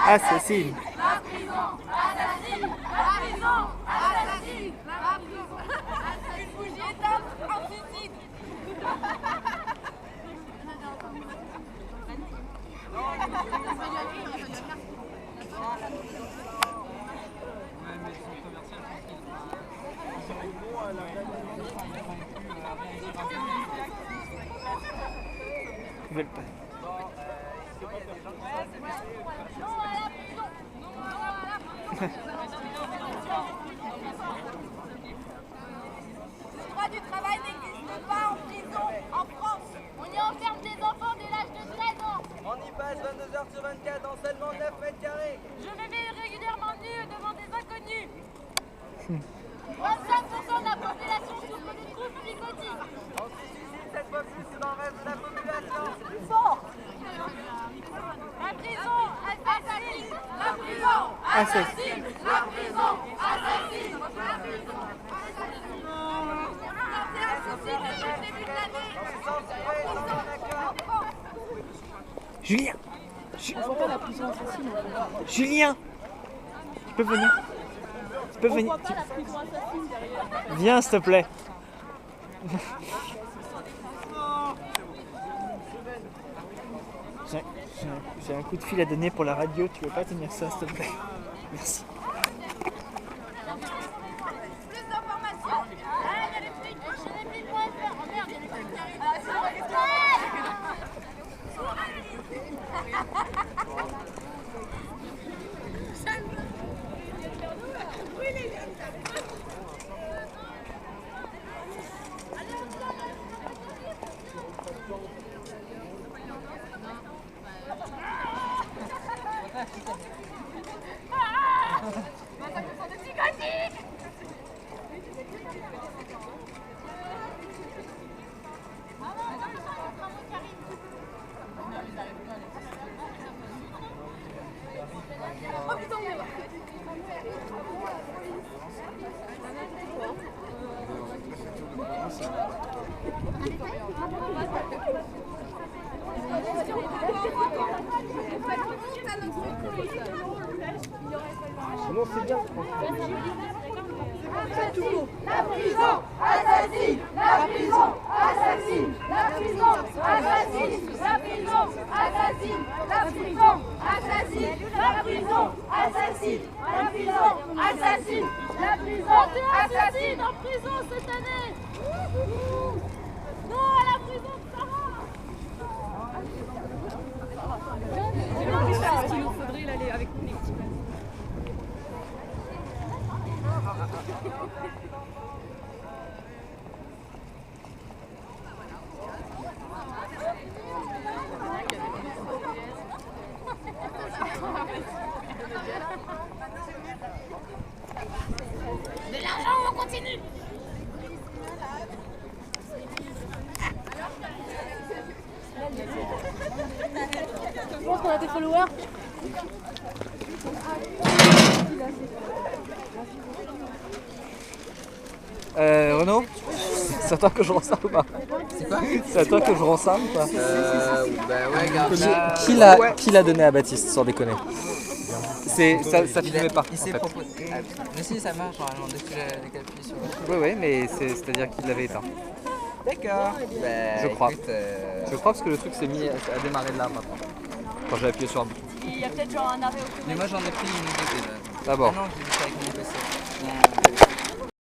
assassine. La prison assassine. La prison assassine. La prison assassine. Une bougie éteinte, un suicide. Ils veulent pas. Le droit du travail n'existe pas en prison en France. On y enferme des enfants dès l'âge de 13 ans. On y passe 22h/24 dans seulement 9 mètres carrés. Je me mets régulièrement nue devant des inconnus. 25% de la population souffre de troubles psychotiques. On se suicide 7 fois plus que dans le reste de la population. Plus fort. La prison assassine. La prison assassine. La prison assassine. La prison assassine. C'est un suicide depuis le début de l'année. Sans tirer, sans un accord. Julien, On voit pas la prison assassine. Julien, tu peux venir. Tu peux On venir. voit pas la prison assassine derrière. Viens s'il te plaît. J'ai un coup de fil à donner pour la radio, tu veux pas tenir ça s'il te plaît? Merci. Plus d'informations. Ah, il y a les flics chez les flics. Oh merde, il y a les flics qui arrivent. Non, c'est bien. La prison assassine. La prison assassine. La prison assassine. La prison assassine. La prison assassine. La prison assassine. La prison assassine. La prison assassine en prison cette année. Non à la prison de Sarah. Il nous faudrait l'aller avec les petits. De l'argent, on continue. Je pense qu'on a des followers. Renaud, c'est à toi que je rends ça ou pas? C'est à toi que je rends ça ou pas? Bah ouais, gars. Qui l'a donné à Baptiste, sans déconner? Ça filmait pas. Il s'est proposé. Mais si, ça marche normalement dès que appuies sur. Oui, mais c'est-à-dire qu'il l'avait éteint. D'accord. Je crois. Je crois parce que le truc s'est mis à démarrer là maintenant. Quand j'ai appuyé sur un bouton. Il y a peut-être genre un arrêt automatique. Mais moi j'en ai pris une idée déjà. D'abord. Ah non, j'ai vu ça avec mon PC.